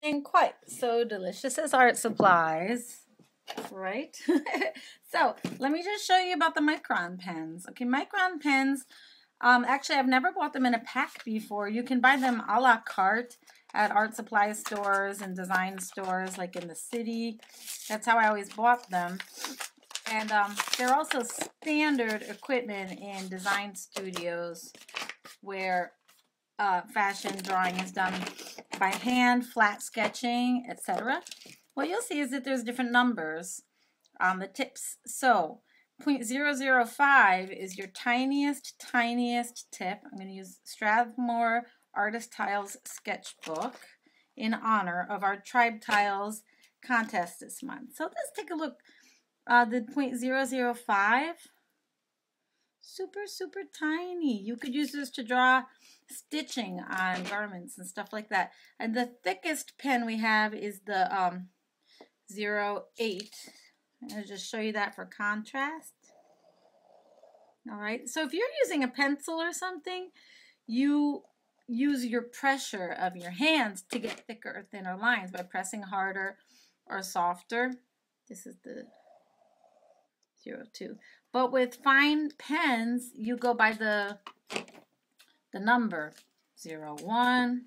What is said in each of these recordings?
And quite so delicious as art supplies, right? So let me just show you about the micron pens. Okay, micron pens, actually I've never bought them in a pack before. You can buy them a la carte at art supply stores and design stores like in the city. That's how I always bought them. And they're also standard equipment in design studios where fashion drawing is done by hand, flat sketching, etc. What you'll see is that there's different numbers on the tips. So 0.005 is your tiniest tip. I'm going to use Strathmore Artist Tiles Sketchbook in honor of our Tribe Tiles contest this month. So let's take a look. The 0.005, super tiny. You could use this to draw stitching on garments and stuff like that. And the thickest pen we have is the 0.8. I'm going to just show you that for contrast. All right, so if you're using a pencil or something, you use your pressure of your hands to get thicker or thinner lines by pressing harder or softer. This is the 0.2. But with fine pens, you go by the number 0.1.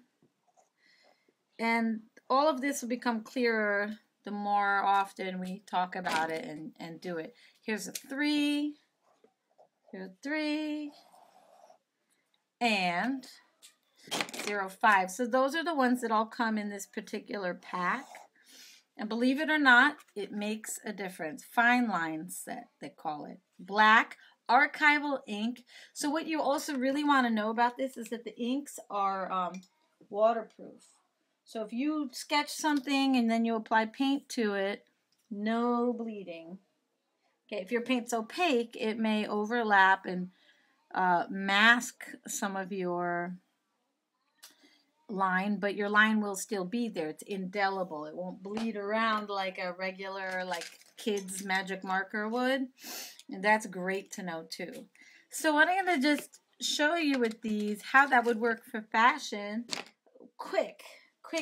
And all of this will become clearer the more often we talk about it and do it. Here's a 3, here's a 3, and 0.5. So those are the ones that all come in this particular pack. And believe it or not, it makes a difference. Fine line set, they call it. Black archival ink. So what you also really want to know about this is that the inks are waterproof. So if you sketch something and then you apply paint to it, no bleeding. Okay, if your paint's opaque, it may overlap and mask some of your line, but your line will still be there. It's indelible. It won't bleed around like a regular, like kids magic marker would. And that's great to know too. So what I'm going to just show you with these, how that would work for fashion. Quick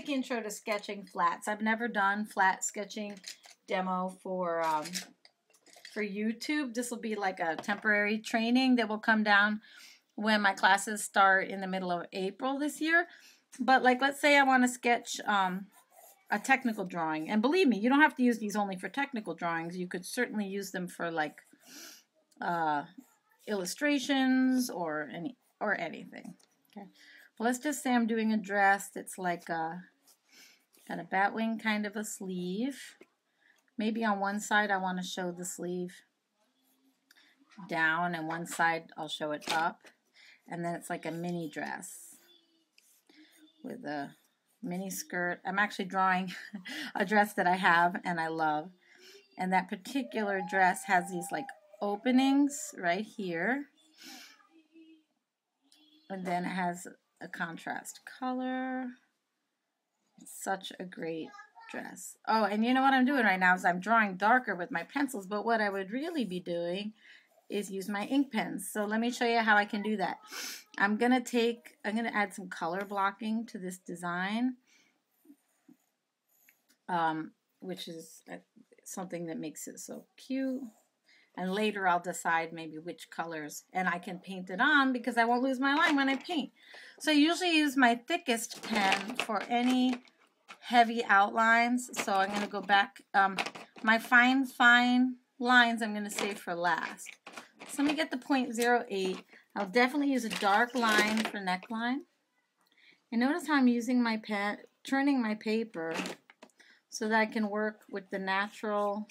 intro to sketching flats. I've never done flat sketching demo for YouTube. This will be like a temporary training that will come down when my classes start in the middle of April this year. But like, let's say I want to sketch a technical drawing. And believe me, you don't have to use these only for technical drawings. You could certainly use them for like illustrations or anything. Okay. Well, let's just say I'm doing a dress that's like got a bat wing kind of a sleeve. Maybe on one side I want to show the sleeve down and one side I'll show it up. And then it's like a mini dress with a mini skirt. I'm actually drawing a dress that I have and I love. And that particular dress has these like openings right here. And then it has a contrast color. It's such a great dress. Oh, and you know what I'm doing right now is I'm drawing darker with my pencils, but what I would really be doing is use my ink pens. So let me show you how I can do that. I'm gonna add some color blocking to this design, which is something that makes it so cute. And later I'll decide maybe which colors, and I can paint it on because I won't lose my line when I paint. So I usually use my thickest pen for any heavy outlines. So I'm gonna go back. My fine lines I'm gonna save for last. So let me get the 0.08. I'll definitely use a dark line for neckline. And notice how I'm using my pen, turning my paper so that I can work with the natural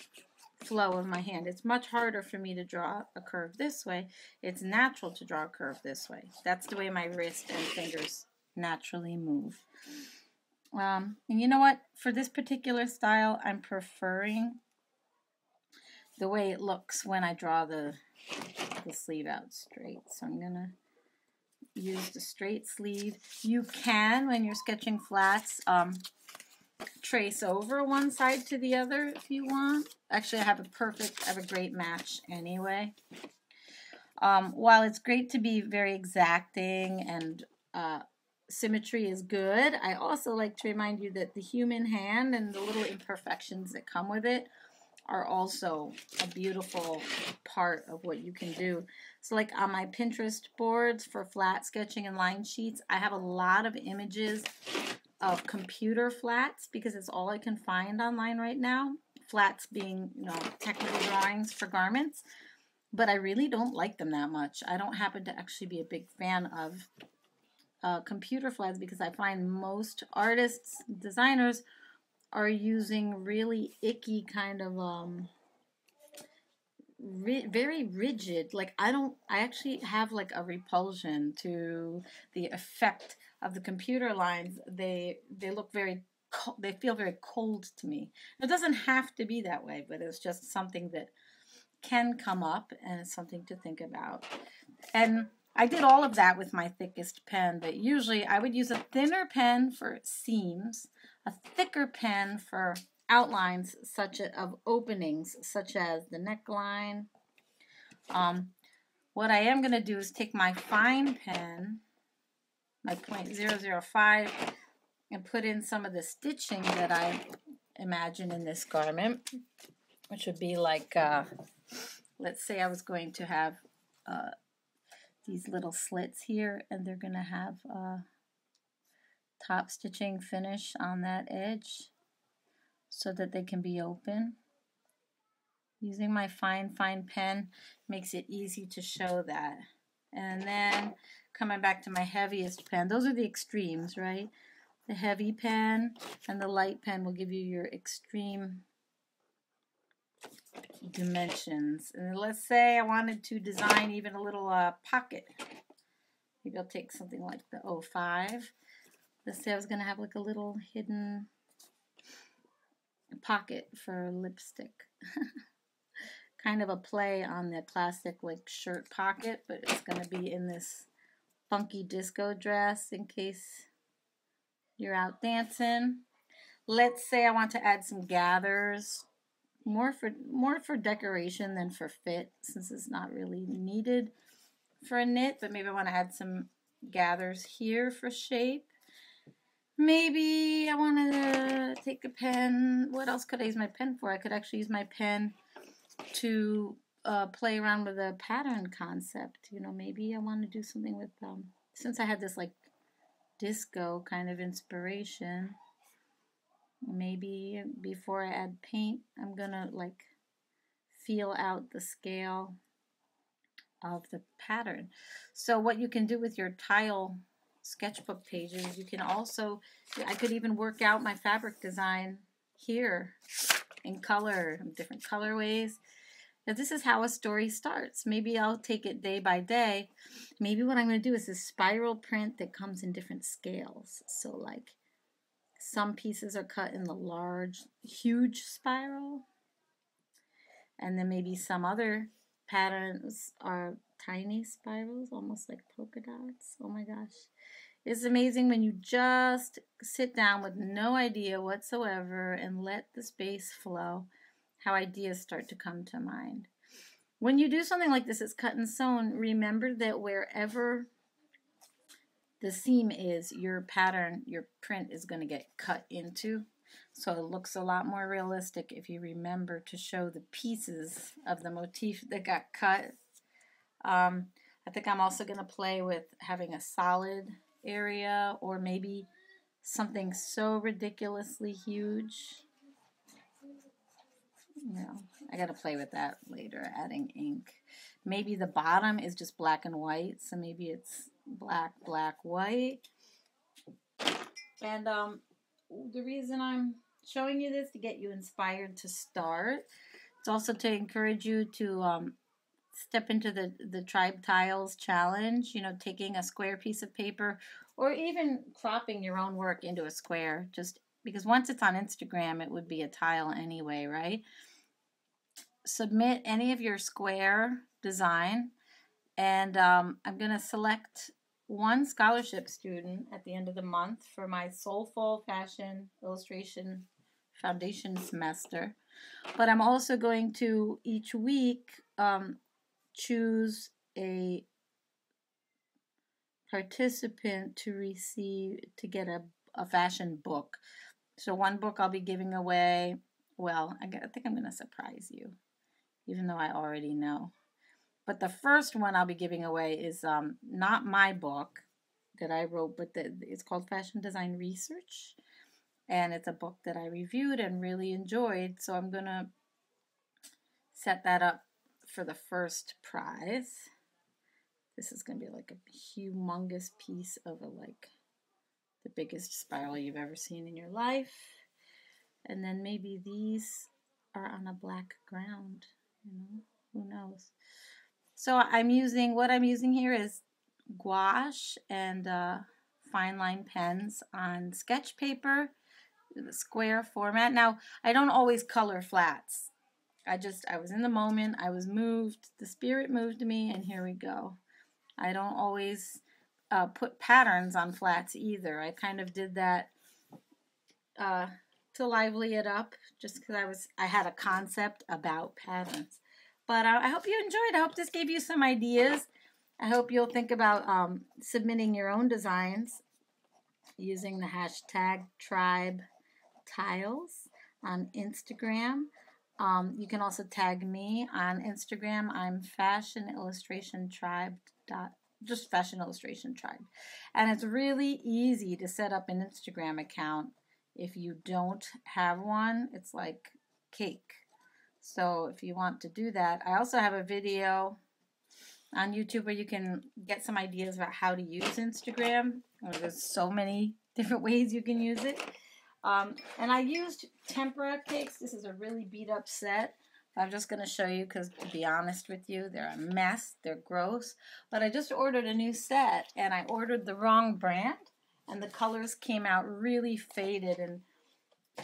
flow of my hand. It's much harder for me to draw a curve this way. It's natural to draw a curve this way. That's the way my wrist and fingers naturally move. And you know what? For this particular style, I'm preferring the way it looks when I draw the sleeve out straight. So I'm gonna use the straight sleeve. You can, when you're sketching flats, trace over one side to the other if you want. Actually, I have a great match anyway. While it's great to be very exacting and symmetry is good. I also like to remind you that the human hand and the little imperfections that come with it are also a beautiful part of what you can do. So like on my Pinterest boards for flat sketching and line sheets, I have a lot of images of computer flats because it's all I can find online right now. Flats being, you know, technical drawings for garments, but I really don't like them that much. I don't happen to actually be a big fan of computer flats because I find most artists, designers are using really icky kind of very rigid. Like I actually have like a repulsion to the effect of the computer lines. They look very they feel very cold to me. It doesn't have to be that way, but it's just something that can come up, and it's something to think about. And I did all of that with my thickest pen, but usually I would use a thinner pen for seams, a thicker pen for outlines such as, of openings, such as the neckline. What I am going to do is take my fine pen, my .005, and put in some of the stitching that I imagine in this garment, which would be like, let's say I was going to have these little slits here, and they're going to have top stitching finish on that edge so that they can be open. Using my fine pen makes it easy to show that. And then coming back to my heaviest pen, those are the extremes, right? The heavy pen and the light pen will give you your extreme dimensions. And let's say I wanted to design even a little pocket. Maybe I'll take something like the 05. Let's say I was going to have like a little hidden pocket for lipstick. Kind of a play on the classic like shirt pocket, but it's going to be in this funky disco dress in case you're out dancing. Let's say I want to add some gathers, more for decoration than for fit, since it's not really needed for a knit, but maybe I want to add some gathers here for shape. Maybe I want to take a pen. What else could I use my pen for? I could actually use my pen to play around with a pattern concept. You know, maybe I want to do something with, since I had this like disco kind of inspiration, maybe before I add paint, I'm gonna like feel out the scale of the pattern. So what you can do with your tile sketchbook pages, you can also, I could even work out my fabric design here in color, different colorways. Now this is how a story starts. Maybe I'll take it day by day. Maybe what I'm going to do is a spiral print that comes in different scales. So like some pieces are cut in the large, huge spiral, and then maybe some other patterns are tiny spirals, almost like polka dots. Oh my gosh. It's amazing when you just sit down with no idea whatsoever and let the space flow, how ideas start to come to mind. When you do something like this, it's cut and sewn, remember that wherever the seam is, your pattern, your print is going to get cut into. So it looks a lot more realistic if you remember to show the pieces of the motif that got cut. I think I'm also going to play with having a solid area, or maybe something so ridiculously huge. No, I got to play with that later, adding ink. Maybe the bottom is just black and white, so maybe it's black, black, white. And the reason I'm showing you this, to get you inspired to start. It's also to encourage you to step into the Tribe Tiles challenge, you know, taking a square piece of paper or even cropping your own work into a square, just because once it's on Instagram, it would be a tile anyway, right? Submit any of your square design, and I'm going to select one scholarship student at the end of the month for my Soulful Fashion Illustration Foundation semester. But I'm also going to each week choose a participant to get a fashion book. So one book I'll be giving away. Well, I think I'm going to surprise you, even though I already know. But the first one I'll be giving away is not my book that I wrote, but it's called Fashion Design Research. And it's a book that I reviewed and really enjoyed. So I'm going to set that up for the first prize. This is going to be like a humongous piece of the biggest spiral you've ever seen in your life. And then maybe these are on a black ground, who knows. So what I'm using here is gouache and fine line pens on sketch paper, the square format. Now, I don't always color flats. I was in the moment, I was moved, the spirit moved me, and here we go. I don't always put patterns on flats either. I kind of did that to lively it up, just because I had a concept about patterns. But I hope you enjoyed. I hope this gave you some ideas. I hope you'll think about submitting your own designs using the hashtag Tribe Tiles on Instagram. You can also tag me on Instagram. I'm FashionIllustrationTRIBE. Just FashionIllustrationTRIBE. And it's really easy to set up an Instagram account. If you don't have one, it's like cake. So if you want to do that, I also have a video on YouTube where you can get some ideas about how to use Instagram. There's so many different ways you can use it. And I used tempera cakes. This is a really beat up set. I'm just going to show you because, to be honest with you, they're a mess. They're gross. But I just ordered a new set, and I ordered the wrong brand, and the colors came out really faded. And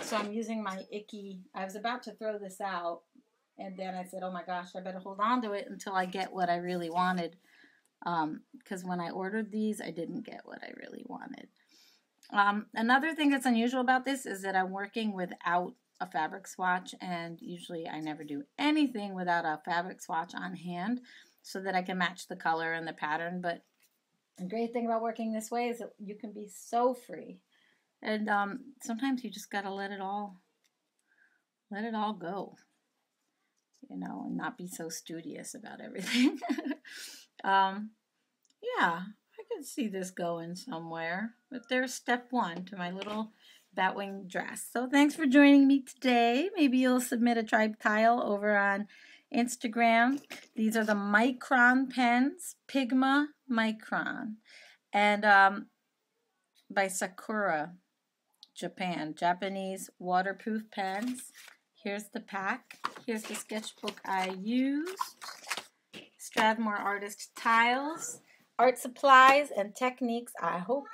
so I'm using my icky. I was about to throw this out, and then I said, oh my gosh, I better hold on to it until I get what I really wanted. Because when I ordered these, I didn't get what I really wanted. Another thing that's unusual about this is that I'm working without a fabric swatch, and usually I never do anything without a fabric swatch on hand so that I can match the color and the pattern. But the great thing about working this way is that you can be so free, and sometimes you just gotta let it all go, and not be so studious about everything. Yeah, I could see this going somewhere, but there's step one to my little batwing dress. So thanks for joining me today. Maybe you'll submit a tribe tile over on Instagram. These are the Micron pens, Pigma Micron, and by Sakura, Japan, Japanese waterproof pens. Here's the pack. Here's the sketchbook I used. Strathmore Artist tiles, art supplies, and techniques. I hope